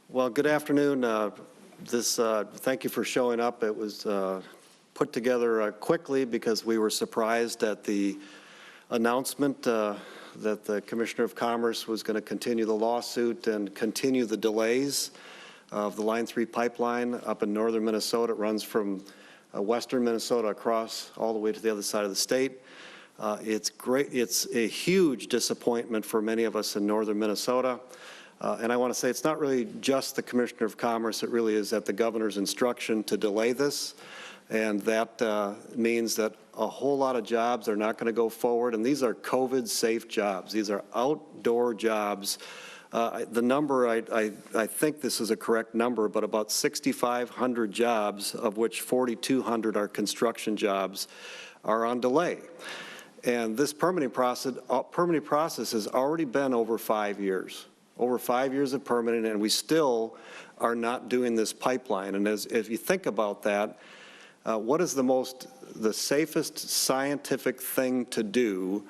Well, good afternoon. Thank you for showing up. It was put together quickly because we were surprised at the announcement that the Commissioner of Commerce was going to continue the lawsuit and continue the delays of the Line 3 pipeline up in northern Minnesota. It runs from western Minnesota across all the way to the other side of the state. It's great. It's a huge disappointment for many of us in northern Minnesota. And I want to say it's not really just the Commissioner of Commerce. It really is at the governor's instruction to delay this. And that means that a whole lot of jobs are not going to go forward. And these are COVID-safe jobs. These are outdoor jobs. The number, I think this is a correct number, but about 6,500 jobs, of which 4,200 are construction jobs, are on delay. And this permitting process has already been over 5 years. Over 5 years of permitting, and we still are not doing this pipeline. And if you think about that, what is the safest scientific thing to do?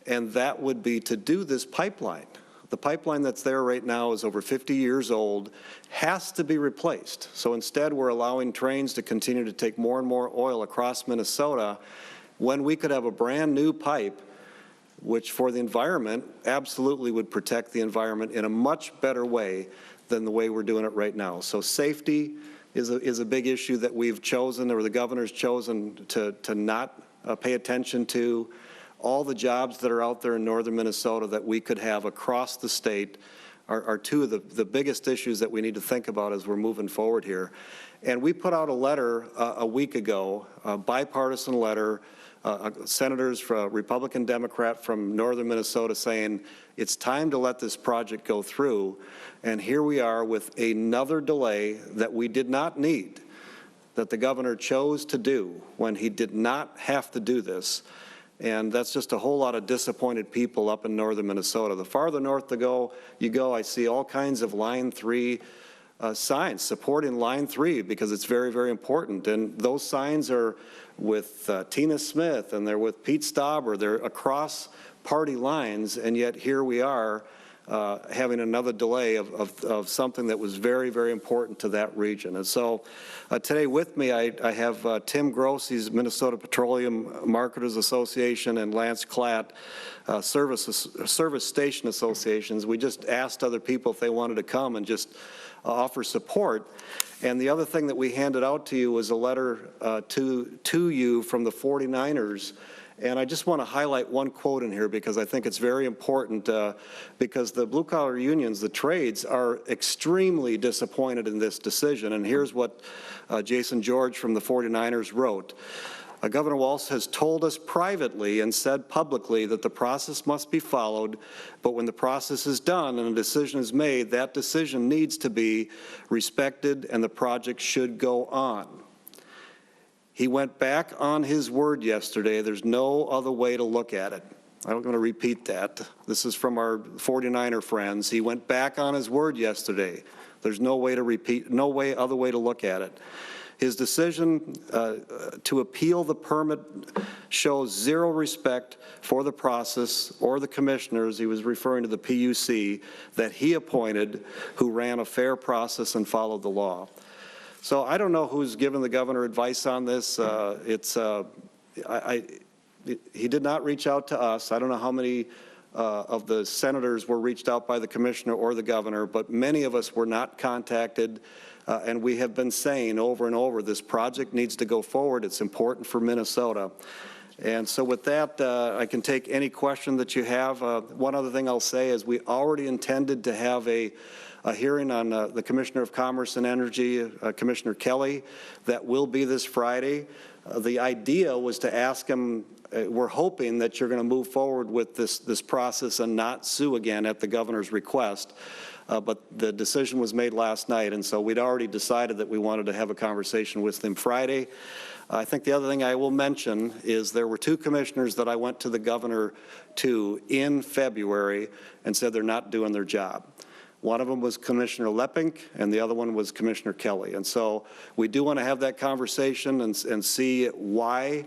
And that would be to do this pipeline. The pipeline that's there right now is over 50 years old, has to be replaced. So instead, we're allowing trains to continue to take more and more oil across Minnesota when we could have a brand new pipe which for the environment absolutely would protect the environment in a much better way than the way we're doing it right now. So safety is a big issue that we've chosen, or the governor's chosen to not pay attention to. All the jobs that are out there in northern Minnesota that we could have across the state are two of the biggest issues that we need to think about as we're moving forward here. And we put out a letter a week ago, a bipartisan letter, senators, Republican, Democrat from northern Minnesota, saying it's time to let this project go through. And here we are with another delay that we did not need, that the governor chose to do when he did not have to do this. And that's just a whole lot of disappointed people up in northern Minnesota. The farther north you go, I see all kinds of Line 3 signs supporting Line 3 because it's very, very important. And those signs are with Tina Smith, and they're with Pete Stauber. They're across party lines, and yet here we are having another delay of something that was very, very important to that region. And so today with me, I have Tim Gross, he's Minnesota Petroleum Marketers Association, and Lance Klatt, Service Station Associations. We just asked other people if they wanted to come and just offer support. And the other thing that we handed out to you was a letter to you from the 49ers. And I just want to highlight one quote in here because I think it's very important because the blue-collar unions, the trades, are extremely disappointed in this decision. And here's what Jason George from the 49ers wrote. Governor Walz has told us privately and said publicly that the process must be followed, but when the process is done and a decision is made, that decision needs to be respected and the project should go on. He went back on his word yesterday. There's no other way to look at it. I'm not going to repeat that. This is from our 49er friends. He went back on his word yesterday. There's no way to repeat, no other way to look at it. His decision to appeal the permit shows zero respect for the process or the commissioners, he was referring to the PUC, that he appointed, who ran a fair process and followed the law. So I don't know who's given the governor advice on this. He did not reach out to us. I don't know how many of the senators were reached out by the commissioner or the governor, but many of us were not contacted. And we have been saying over and over, this project needs to go forward. It's important for Minnesota. And so with that, I can take any question that you have. One other thing I'll say is we already intended to have a hearing on the Commissioner of Commerce and Energy, Commissioner Kelly. That will be this Friday. The idea was to ask him, we're hoping that you're going to move forward with this process and not sue again at the governor's request. But the decision was made last night, and so we'd already decided that we wanted to have a conversation with them Friday. I think the other thing I will mention is there were two commissioners that I went to the governor in February and said they're not doing their job. One of them was Commissioner Leppink, and the other one was Commissioner Kelly. And so we do want to have that conversation and see why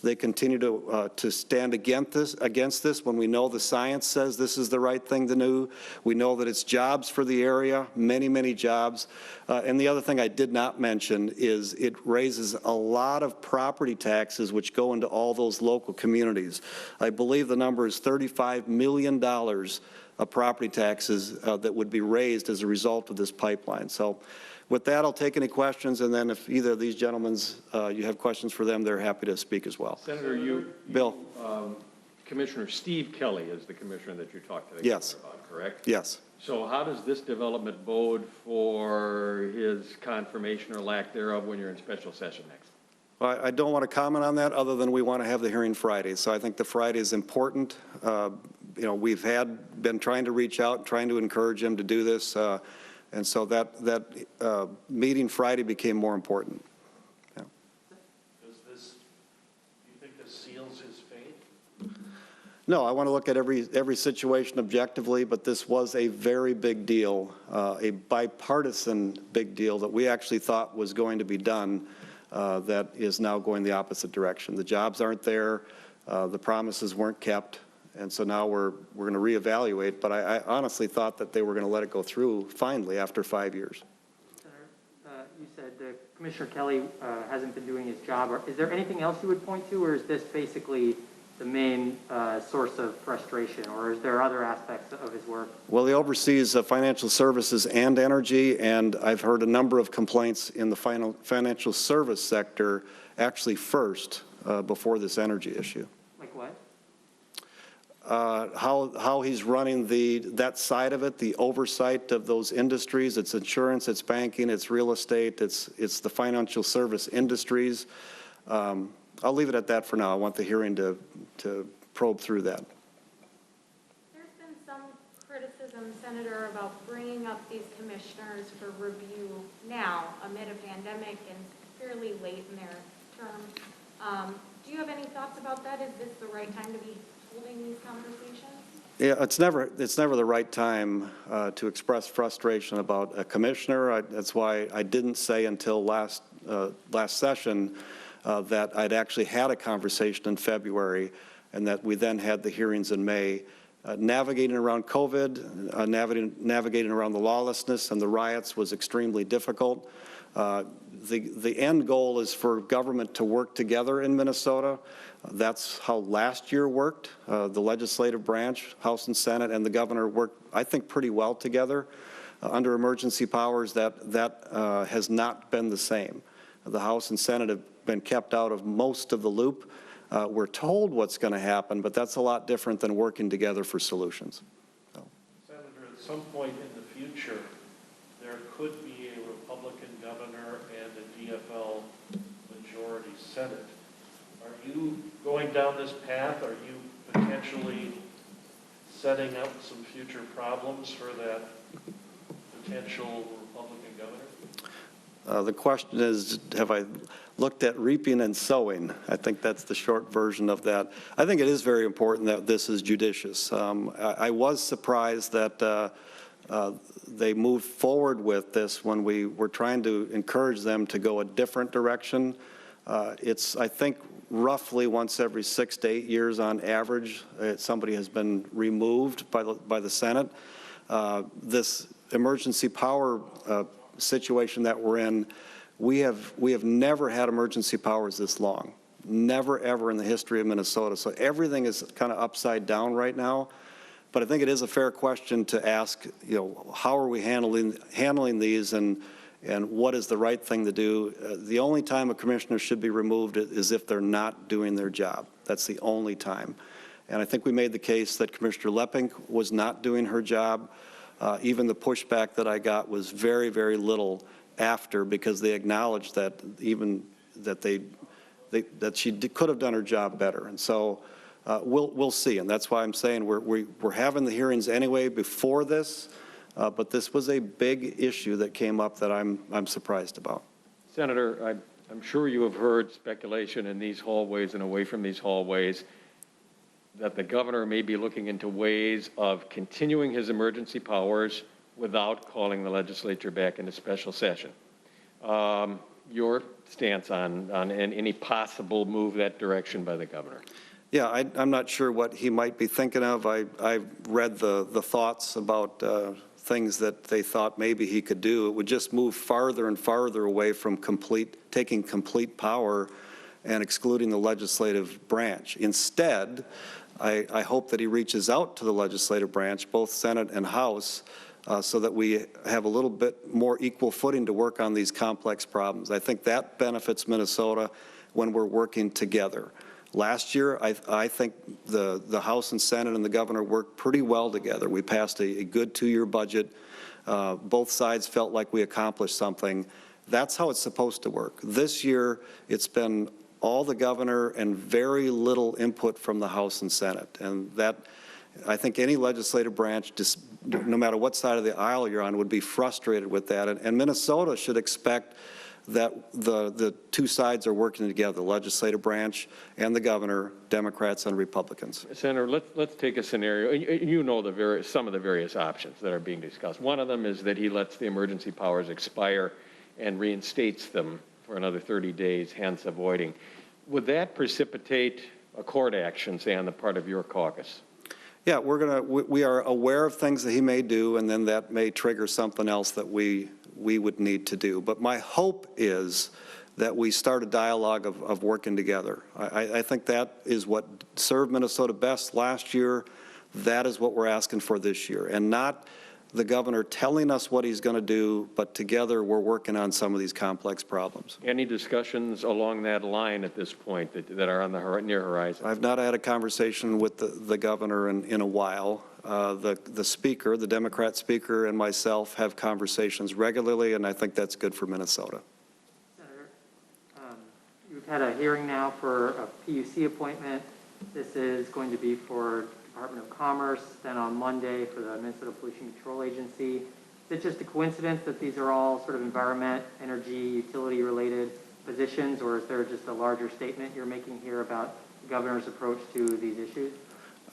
They continue to stand against this when we know the science says this is the right thing to do. We know that it's jobs for the area, many, many jobs. And the other thing I did not mention is it raises a lot of property taxes which go into all those local communities. I believe the number is $35 million of property taxes that would be raised as a result of this pipeline. So with that, I'll take any questions, and then if either of these gentlemen, you have questions for them, they're happy to speak as well. Senator, Bill. Commissioner Steve Kelly is the commissioner that you talked to the Yes. governor about, correct? Yes. So how does this development bode for his confirmation or lack thereof when you're in special session next? Well, I don't want to comment on that other than we want to have the hearing Friday. So I think the Friday is important. You know, we've been trying to reach out, trying to encourage him to do this. And so that meeting Friday became more important. Yeah. Do you think this seals his fate? No, I want to look at every situation objectively, but this was a very big deal, a bipartisan big deal that we actually thought was going to be done that is now going the opposite direction. The jobs aren't there, the promises weren't kept. And so now we're going to reevaluate, but I honestly thought that they were going to let it go through finally after 5 years. Senator, you said Commissioner Kelly hasn't been doing his job. Is there anything else you would point to, or is this basically the main source of frustration, or is there other aspects of his work? Well, he oversees financial services and energy, and I've heard a number of complaints in the financial service sector actually first before this energy issue. Like what? How he's running that side of it, the oversight of those industries. It's insurance, it's banking, it's real estate, it's the financial service industries. I'll leave it at that for now. I want the hearing to probe through that. There's been some criticism, Senator, about bringing up these commissioners for review now amid a pandemic and fairly late in their term. Do you have any thoughts about that? Is this the right time to be holding these conversations? Yeah, it's never the right time to express frustration about a commissioner. That's why I didn't say until last session that I'd actually had a conversation in February, and that we then had the hearings in May. Navigating around COVID, navigating around the lawlessness and the riots was extremely difficult. The end goal is for government to work together in Minnesota. That's how last year worked. The legislative branch, House and Senate, and the governor worked, I think, pretty well together. Under emergency powers, that has not been the same. The House and Senate have been kept out of most of the loop. We're told what's going to happen, but that's a lot different than working together for solutions. So. Senator, at some point in the future, there could be a Republican governor and a DFL majority Senate. Are you going down this path? Are you potentially setting up some future problems for that potential Republican governor? The question is, have I looked at reaping and sowing? I think that's the short version of that. I think it is very important that this is judicious. I was surprised that they moved forward with this when we were trying to encourage them to go a different direction. It's, I think, roughly once every 6 to 8 years on average, somebody has been removed by the Senate. This emergency power situation that we're in, we have never had emergency powers this long. Never, ever in the history of Minnesota. So everything is kind of upside down right now. But I think it is a fair question to ask, you know, how are we handling these, and what is the right thing to do? The only time a commissioner should be removed is if they're not doing their job. That's the only time. And I think we made the case that Commissioner Leppink was not doing her job. Even the pushback that I got was very, very little after, because they acknowledged that that she could have done her job better. And so we'll see. And that's why I'm saying we're having the hearings anyway before this, but this was a big issue that came up that I'm surprised about. Senator, I'm sure you have heard speculation in these hallways and away from these hallways that the governor may be looking into ways of continuing his emergency powers without calling the legislature back into special session. your stance on any possible move that direction by the governor. Yeah, I'm not sure what he might be thinking of. I've read the thoughts about things that they thought maybe he could do. It would just move farther and farther away from taking complete power and excluding the legislative branch. Instead, I hope that he reaches out to the legislative branch, both Senate and House, so that we have a little bit more equal footing to work on these complex problems. I think that benefits Minnesota when we're working together. Last year, I think the House and Senate and the governor worked pretty well together. We passed a good 2-year budget. Both sides felt like we accomplished something. That's how it's supposed to work. This year, it's been all the governor and very little input from the House and Senate. And that, I think any legislative branch, no matter what side of the aisle you're on, would be frustrated with that. And Minnesota should expect that the two sides are working together, the legislative branch and the governor, Democrats and Republicans. Senator, let's take a scenario. You know some of the various options that are being discussed. One of them is that he lets the emergency powers expire and reinstates them for another 30 days, hence avoiding. Would that precipitate a court action, say, on the part of your caucus? Yeah, we are aware of things that he may do, and then that may trigger something else that we would need to do. But my hope is that we start a dialogue of working together. I think that is what served Minnesota best last year. That is what we're asking for this year, and not the governor telling us what he's going to do, but together we're working on some of these complex problems. Any discussions along that line at this point that are on the near horizon? I've not had a conversation with the governor in a while. The speaker, the Democrat speaker, and myself have conversations regularly, and I think that's good for Minnesota. Senator, you've had a hearing now for a PUC appointment. This is going to be for Department of Commerce, then on Monday for the Minnesota Pollution Control Agency. Is it just a coincidence that these are all sort of environment, energy, utility-related positions, or is there just a larger statement you're making here about the governor's approach to these issues?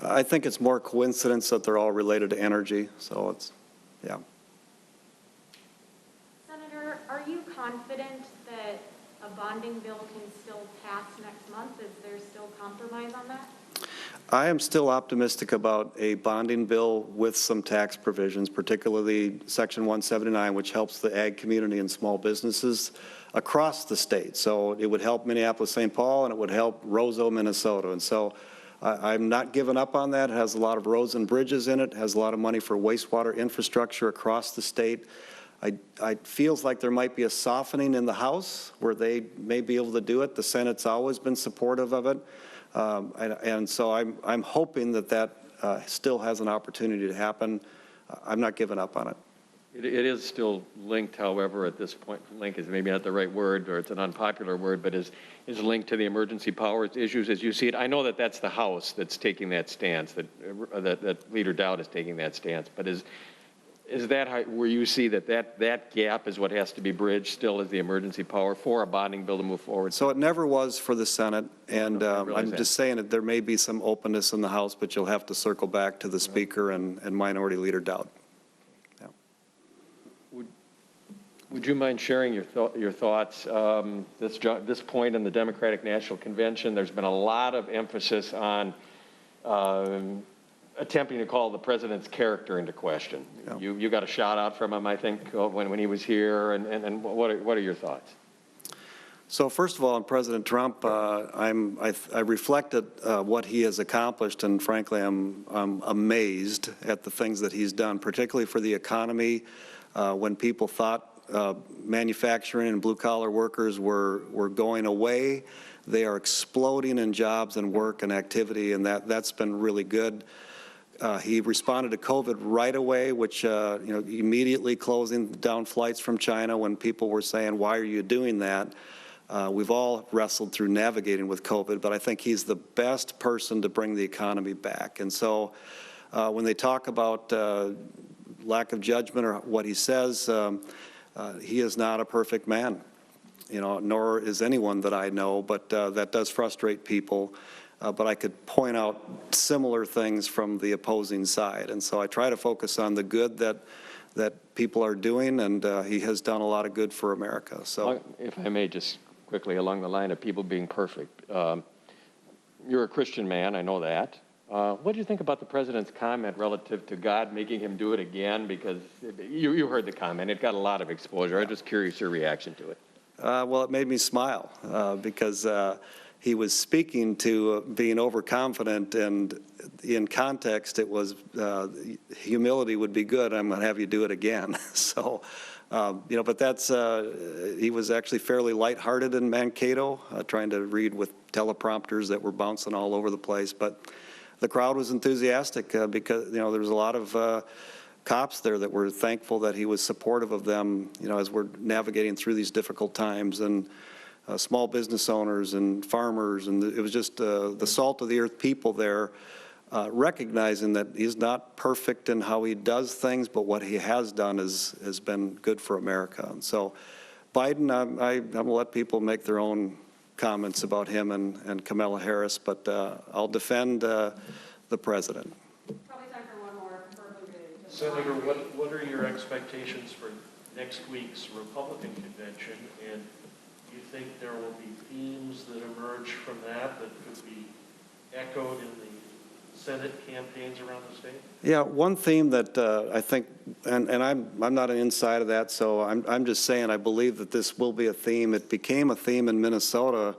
I think it's more coincidence that they're all related to energy, so it's, yeah. Senator, are you confident that a bonding bill can still pass next month? Is there still compromise on that? I am still optimistic about a bonding bill with some tax provisions, particularly Section 179, which helps the ag community and small businesses across the state. So it would help Minneapolis-St. Paul, and it would help Roseau, Minnesota. And so I'm not giving up on that. It has a lot of roads and bridges in it, has a lot of money for wastewater infrastructure across the state. It feels like there might be a softening in the House where they may be able to do it. The Senate's always been supportive of it. And so I'm hoping that still has an opportunity to happen. I'm not giving up on it. It is still linked, however, at this point. Link is maybe not the right word, or it's an unpopular word, but is linked to the emergency powers issues as you see it. I know that that's the House that's taking that stance, that Leader Dowd is taking that stance, but is that how, where you see that gap is what has to be bridged still as the emergency power for a bonding bill to move forward? So it never was for the Senate, and I'm that. just saying that there may be some openness in the House, but you'll have to circle back to the Speaker and Minority Leader Dowd. Yeah. Would you mind sharing your thoughts? This point in the Democratic National Convention, there's been a lot of emphasis on attempting to call the president's character into question. Yeah. You got a shout out from him, I think, when he was here, and what are your thoughts? So first of all, on President Trump, I reflected what he has accomplished, and frankly, I'm amazed at the things that he's done, particularly for the economy. When people thought manufacturing and blue-collar workers were going away, they are exploding in jobs and work and activity, and that's been really good. He responded to COVID right away, which, immediately closing down flights from China when people were saying, why are you doing that? We've all wrestled through navigating with COVID, but I think he's the best person to bring the economy back. And so when they talk about lack of judgment or what he says, he is not a perfect man, nor is anyone that I know, but that does frustrate people. But I could point out similar things from the opposing side. And so I try to focus on the good that that people are doing, and he has done a lot of good for America. So, If I may, just quickly along the line of people being perfect. You're a Christian man, I know that. What do you think about the president's comment relative to God making him do it again? Because you heard the comment. It got a lot of exposure. I'm just curious your reaction to it. well, it made me smile because he was speaking to being overconfident, and in context, it was humility would be good. I'm going to have you do it again. So, but that's, he was actually fairly lighthearted in Mankato, trying to read with teleprompters that were bouncing all over the place. But the crowd was enthusiastic because, there was a lot of cops there that were thankful that he was supportive of them, as we're navigating through these difficult times, and small business owners and farmers. And it was just the salt of the earth people there, recognizing that he's not perfect in how he does things, but what he has done has been good for America. And so Biden, I'm going to let people make their own comments about him and Kamala Harris, but I'll defend the president. Probably time for one more. Senator, what are your expectations for next week's Republican convention? And do you think there will be themes that emerge from that could be echoed in the Senate campaigns around the state? Yeah, one theme that I think, and I'm not an inside of that, so I'm just saying I believe that this will be a theme. It became a theme in Minnesota.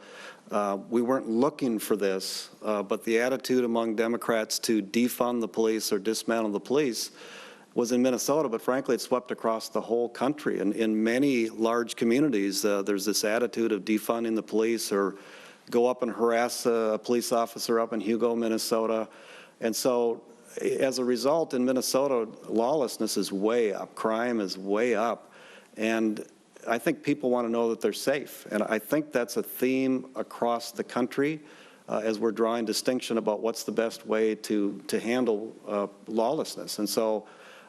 We weren't looking for this, but the attitude among Democrats to defund the police or dismantle the police was in Minnesota, but frankly, it swept across the whole country. And in many large communities, there's this attitude of defunding the police, or go up and harass a police officer up in Hugo, Minnesota. And so as a result, in Minnesota, lawlessness is way up, crime is way up, and I think people want to know that they're safe. And I think that's a theme across the country as we're drawing distinction about what's the best way to handle lawlessness. And so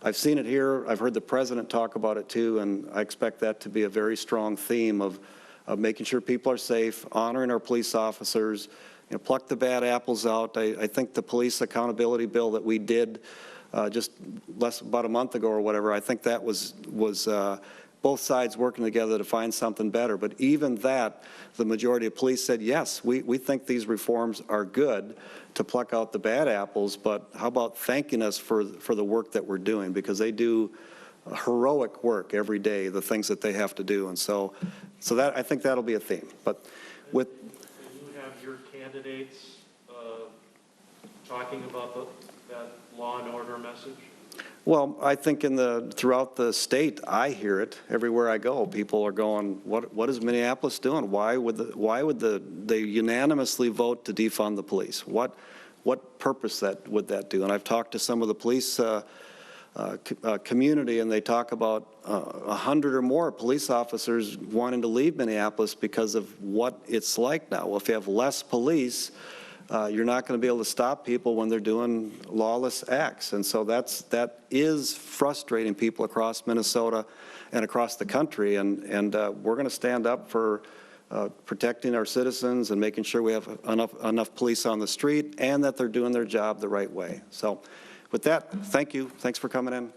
I've seen it here. I've heard the president talk about it too, and I expect that to be a very strong theme of making sure people are safe, honoring our police officers, pluck the bad apples out. I think the police accountability bill that we did just about a month ago or whatever, I think that was both sides working together to find something better. But even that, the majority of police said, yes, we think these reforms are good to pluck out the bad apples, but how about thanking us for the work that we're doing, because they do heroic work every day, the things that they have to do. And so that, I think that'll be a theme. But with you have your candidates talking about that law and order message? Well, I think throughout the state, I hear it everywhere I go. People are going, "What is Minneapolis doing? Why would they unanimously vote to defund the police? What purpose would that do?" And I've talked to some of the police community, and they talk about 100 or more police officers wanting to leave Minneapolis because of what it's like now. Well, if you have less police, you're not going to be able to stop people when they're doing lawless acts. And so that is frustrating people across Minnesota and across the country. And we're going to stand up for protecting our citizens and making sure we have enough police on the street and that they're doing their job the right way. So with that, thank you. Thanks for coming in.